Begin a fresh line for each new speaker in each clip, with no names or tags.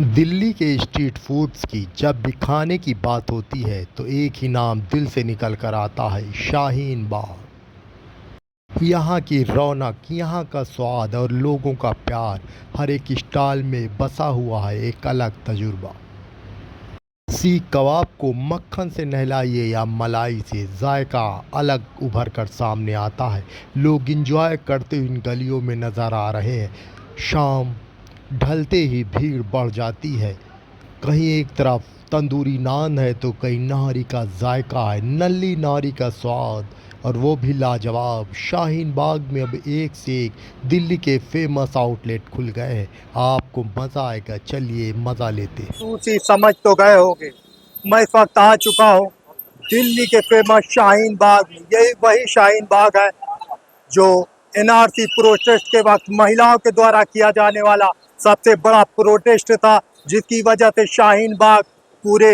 दिल्ली के street foods की जब भी खाने की बात होती है तो एक ही नाम दिल से निकल कर आता है, शाहीन बाग। यहाँ की रौनक, यहाँ का स्वाद और लोगों का प्यार, हर एक स्टॉल में बसा हुआ है एक अलग तजुर्बा। सीख कबाब को मक्खन से नहलाइए या मलाई से, जायका अलग उभर कर सामने आता है। लोग इंजॉय करते हुए इन गलियों में नज़र आ रहे हैं। शाम ढलते ही भीड़ बढ़ जाती है। कहीं एक तरफ तंदूरी नान है तो कहीं नारी का जायका है, नल्ली नारी का स्वाद, और वो भी लाजवाब। शाहीन बाग में अब एक से एक दिल्ली के फेमस आउटलेट खुल गए हैं। आपको मज़ा आएगा, चलिए मज़ा लेते हैं।
दूसरी समझ तो गए होंगे। मैं इस वक्त आ चुका हूँ दिल्ली के फेमस शाहीन बाग में। यही वही शाहीन बाग है जो एनआरसी प्रोटेस्ट के वक्त महिलाओं के द्वारा किया जाने वाला सबसे बड़ा प्रोटेस्ट था, जिसकी वजह से शाहीन बाग पूरे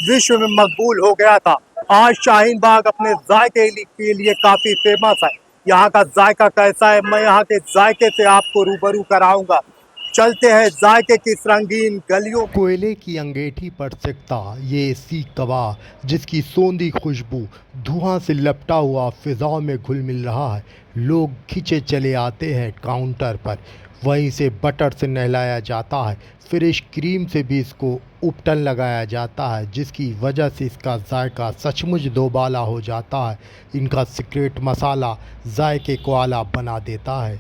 विश्व में मकबूल हो गया था। आज शाहीन बाग अपने जायके के लिए काफी फेमस है। यहाँ का जायका कैसा है, मैं यहाँ के जायके से आपको रूबरू कराऊंगा। चलते हैं जायके की इस रंगीन गलियों में।
कोयले की अंगीठी पर सिकता ये सीख कबाब, जिसकी सोंधी खुशबू धुआं से लपटा हुआ फिजाओं में घुल मिल रहा है। लोग खिंचे चले आते हैं काउंटर पर, वहीं से बटर से नहलाया जाता है, फिर इस क्रीम से भी इसको उपटन लगाया जाता है, जिसकी वजह से इसका जायका सचमुच दोबाला हो जाता है। इनका सीक्रेट मसाला जायके को आला बना देता है,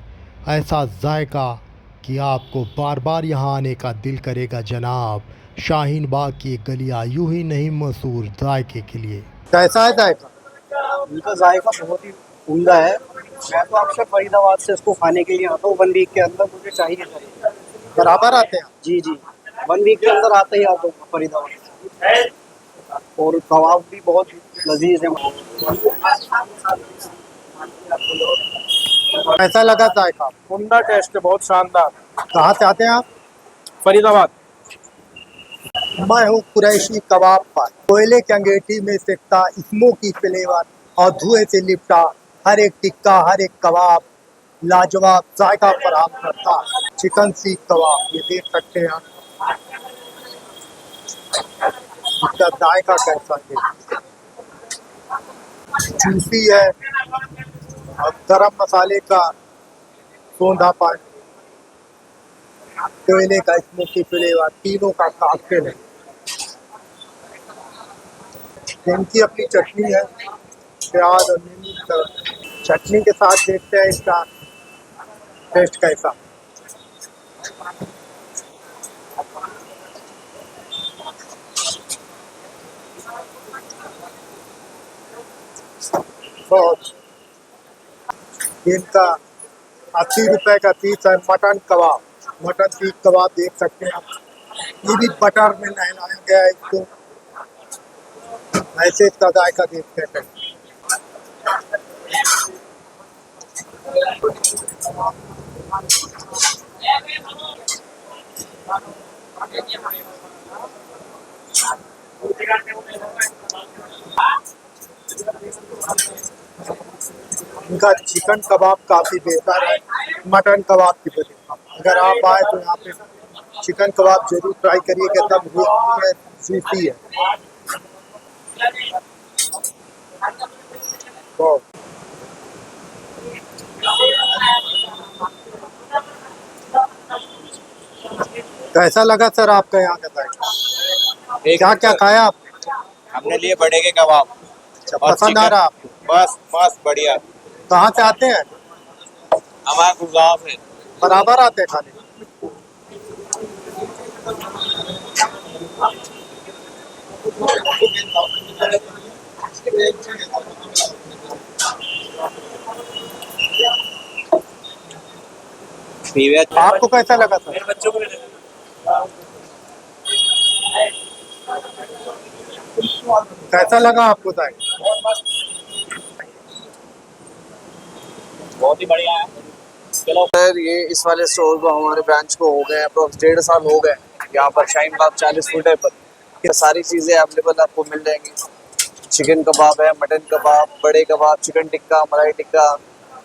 ऐसा जायका कि आपको बार बार यहाँ आने का दिल करेगा जनाब। शाहीन बाग की गलियाँ यूं ही नहीं मशहूर जायके के लिए।
कैसा है जायका?
इनका जायका बहुत ही उम्दा है। मैं तो अक्सर फरीदाबाद से इसको खाने के लिए आता हूँ। 1 वीक के अंदर मुझे चाहिए।
बराबर आते हैं?
जी जी, 1 वीक के अंदर आता ही आता हूँ फरीदाबाद से। और कबाब भी बहुत लजीज है।
कैसा लगा जायका?
उम्दा टेस्ट है, बहुत शानदार।
कहाँ से आते हैं आप?
फरीदाबाद।
मैं हूँ कुरैशी कबाब पर। कोयले की अंगीठी में सिकता स्मोकी फ्लेवर और धुएं से लिपटा हर एक टिक्का, हर एक कबाब लाजवाब जायका फराहम करता है। चिकन सीख कबाब, ये देख सकते हैं आप। इसका जायका कैसा है, जूसी है और गरम मसाले का सौंधापन, कोयले का स्मोकी फ्लेवर, तीनों का काकटेल है। इनकी अपनी चटनी है, प्याज और नींबू का। चटनी के साथ देखते हैं इसका टेस्ट कैसा। सॉस इनका 80 रुपए का पीस है। मटन कबाब, मटन सीख कबाब देख सकते हैं आप। ये भी बटर में नहलाया गया है इसको। ऐसे इसका जायका देखते हैं। इनका चिकन कबाब काफी बेहतर है मटन कबाब की वजह। अगर आप आए तो यहाँ पे चिकन कबाब जरूर ट्राई करिएगा, एकदम जूसी है, जूसी है। वाह। कैसा लगा सर आपका यहाँ का जायका? क्या क्या खाया आपने?
हमने लिए बड़े के कबाब।
अच्छा,
और
पसंद आ
चिकन।
रहा आपको?
बस मस्त बढ़िया।
कहाँ से आते हैं?
हमारा गुड़गांव है।
बराबर आते हैं खाने? आपको कैसा लगा सर?
बच्चों को
कैसा लगा आपको जायका?
बहुत ही बढ़िया है। चलो
सर, ये इस वाले स्टोर को हमारे ब्रांच को हो गए अप्रोक्स 1.5 साल हो गए। यहाँ पर शाहीन बाग 40 फुट है पर ये सारी चीज़ें अवेलेबल आपको मिल जाएंगी। चिकन कबाब है, मटन कबाब, बड़े कबाब, चिकन टिक्का, मलाई टिक्का,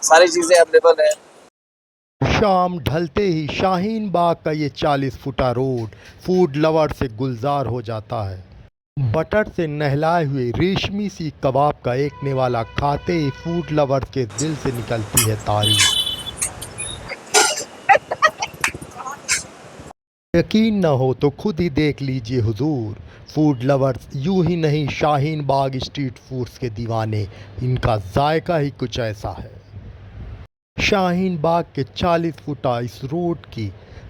सारी चीज़ें अवेलेबल है।
शाम ढलते ही शाहीन बाग का ये 40 फुटा रोड फूड लवर से गुलजार हो जाता है। बटर से नहलाए हुए रेशमी सी कबाब का एक निवाला खाते ही फूड लवर्स के दिल से निकलती है तारीफ। यकीन न हो तो खुद ही देख लीजिए हुजूर। फूड लवर्स यूं ही नहीं, शाहीन बाग स्ट्रीट फूड्स के दीवाने। इनका जायका ही कुछ ऐसा है। शाहीन बाग के 40 फुटा इस रोड की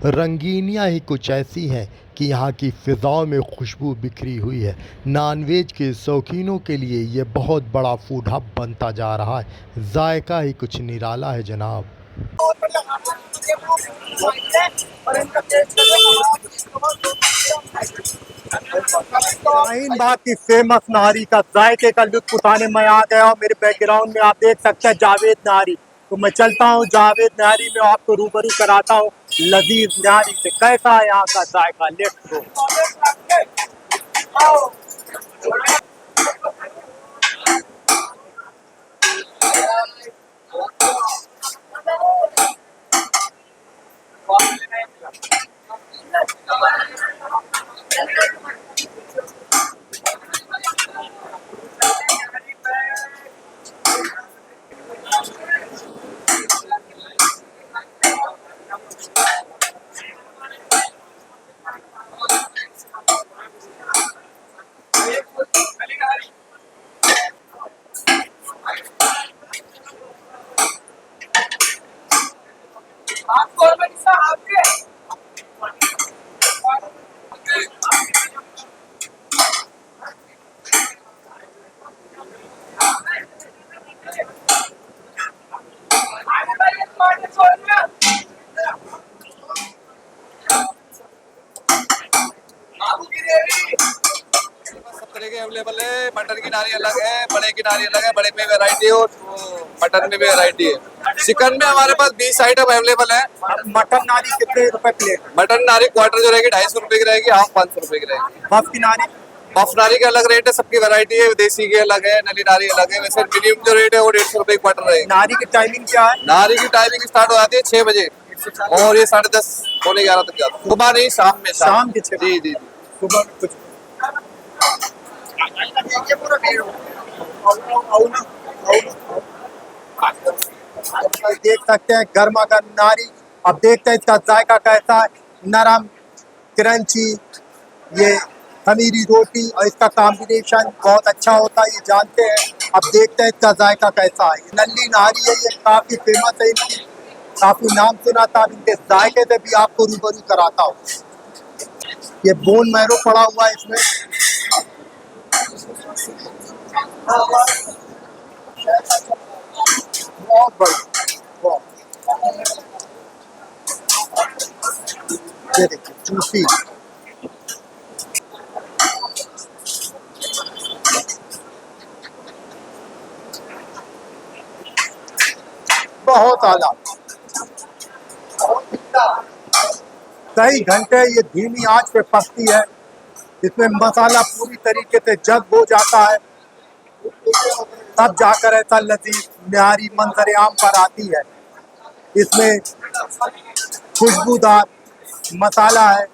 रंगीनियाँ ही कुछ ऐसी हैं कि यहाँ की फ़िज़ाओं में खुशबू बिखरी हुई है। नॉनवेज के शौकीनों के लिए ये बहुत बड़ा फूड हब बनता जा रहा है। जायका ही कुछ निराला है जनाब।
शाहीन बाग की फेमस नारी का जायके का लुत्फ उठाने मैं आ गया हूँ। मेरे बैकग्राउंड में आप देख सकते हैं जावेद नारी। तो मैं चलता हूँ जावेद नारी में, आपको रूबरू कराता हूँ लजीज नारी से कैसा है यहाँ का जायका। Let's go.
सब तरह के अवेलेबल है। मटन की नारी अलग है, बड़े की नारी अलग है। बड़े में वैरायटी है और मटन में भी वैरायटी है। चिकन में हमारे पास 20 आइटम अवेलेबल है।
मटन नारी कितने रुपए प्लेट?
मटन नारी क्वार्टर जो रहेगी 250 रुपए की रहेगी, हाफ 500 रुपए की रहेगी।
बफ की नारी?
बफ नारी का अलग रेट है, सबकी वैरायटी है। देसी की अलग है, नली नारी अलग है। वैसे मिनिमम जो रेट है वो 150 रुपए क्वार्टर रहेगी।
नारी की टाइमिंग क्या है?
नारी की टाइमिंग स्टार्ट हो जाती है 6 बजे और ये 10:30 पौने 11 तक जाती है। सुबह नहीं, शाम में।
शाम के 6
जी जी जी।
सुबह में कुछ देख सकते हैं गर्मा गर्म नारी। अब देखते हैं इसका जायका कैसा है। नरम, क्रंची, ये खमीरी रोटी और इसका कॉम्बिनेशन बहुत अच्छा होता है, ये जानते हैं। अब देखते हैं इसका जायका कैसा है। ये नल्ली नारी है, ये काफी फेमस है, इनकी काफी नाम सुना था। अब इनके जायके से भी आपको रूबरू कराता हूँ। ये बोन मैरो पड़ा हुआ है इसमें। बहुत बढ़िया। ये देखिए जूसी। बहुत आला। कई घंटे ये धीमी आंच पे पकती है। इसमें मसाला पूरी तरीके से जज़्ब हो जाता है, तब जाकर ऐसा लजीज न्यारी मंजर आम पर आती है। इसमें खुशबूदार मसाला है,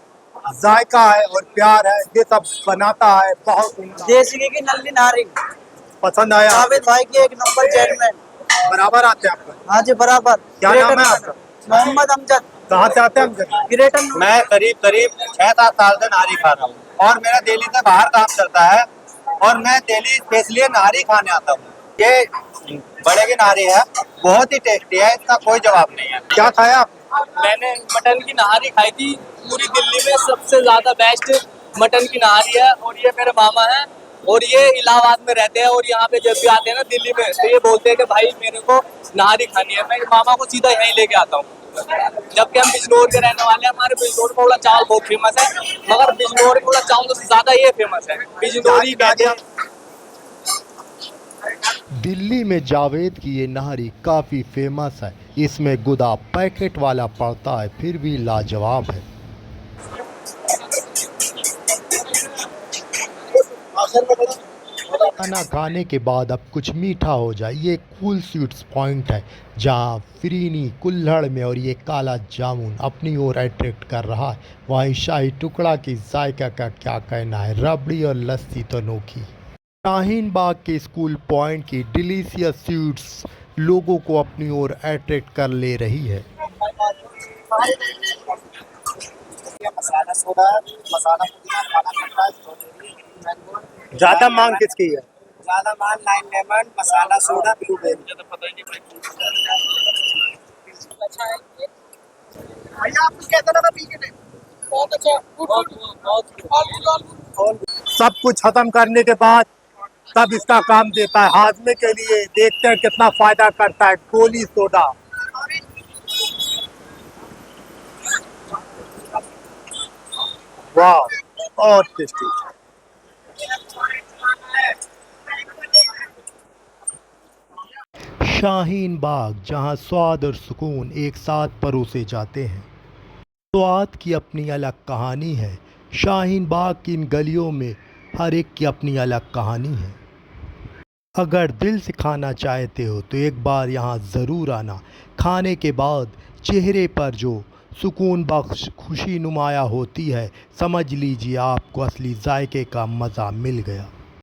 जायका है और प्यार है, ये सब बनाता है बहुत उम्दा।
देसी घी की नल्ली नारी
पसंद आया?
जावेद भाई की एक नंबर जेंटलमैन।
बराबर आते हैं आपका?
हाँ जी बराबर।
क्या नाम है आपका?
मोहम्मद अमजद।
कहाँ से आते हैं हम?
ग्रेटर
मैं करीब 6-7 साल से नारी खा रहा हूँ और मेरा दिल्ली से बाहर काम चलता है और मैं दिल्ली स्पेशली नारी खाने आता हूँ। ये बड़े की नारी है, बहुत ही टेस्टी है, इसका कोई जवाब नहीं है।
क्या खाया आप?
मैंने मटन की नहारी खाई थी। पूरी दिल्ली में सबसे ज्यादा बेस्ट मटन की नहारी है और ये मेरे मामा हैं और ये इलाहाबाद में रहते हैं और यहाँ पे जब भी आते हैं ना दिल्ली में तो ये बोलते हैं कि भाई मेरे को नहारी खानी है। मैं मामा को सीधा यहीं लेके आता हूँ। जबकि हम बिजनौर के रहने वाले हैं, हमारे बिजनौर का उड़ा चावल बहुत फेमस है, मगर बिजनौर का उड़ा चावल से ज्यादा ये फेमस है बिजनौरी कहते हैं।
दिल्ली में जावेद की ये नहरी काफ़ी फेमस है। इसमें गुदा पैकेट वाला पड़ता है, फिर भी लाजवाब है। खाना खाने के बाद अब कुछ मीठा हो जाए, ये कूल स्वीट्स पॉइंट है जहाँ फिरीनी कुल्हड़ में और ये काला जामुन अपनी ओर अट्रैक्ट कर रहा है। वहीं शाही टुकड़ा की जायका का क्या कहना है, रबड़ी और लस्सी तो अनोखी। शाहीन बाग के स्कूल पॉइंट की डिलीशियस स्वीट्स लोगों को अपनी ओर अट्रैक्ट कर ले रही है।
मसाला सोडा, मसाला पुदीना, काला खट्टा, स्ट्रॉबेरी, मैंगो।
ज्यादा मांग किसकी है?
ज्यादा माल 9 लेमन, मसाला सोडा, ब्लूबेरी। भैया आपको कैसा लगा पी के? बहुत अच्छा,
सब कुछ खत्म करने के बाद तब इसका काम देता है हाजमे के लिए। देखते हैं कितना फायदा करता है गोली सोडा। वाह, बहुत टेस्टी।
शाहीन बाग जहां स्वाद और सुकून एक साथ परोसे जाते हैं। स्वाद की अपनी अलग कहानी है। शाहीन बाग की इन गलियों में हर एक की अपनी अलग कहानी है। अगर दिल से खाना चाहते हो तो एक बार यहाँ ज़रूर आना। खाने के बाद चेहरे पर जो सुकून बख्श खुशी नुमाया होती है, समझ लीजिए आपको असली जायके का मज़ा मिल गया।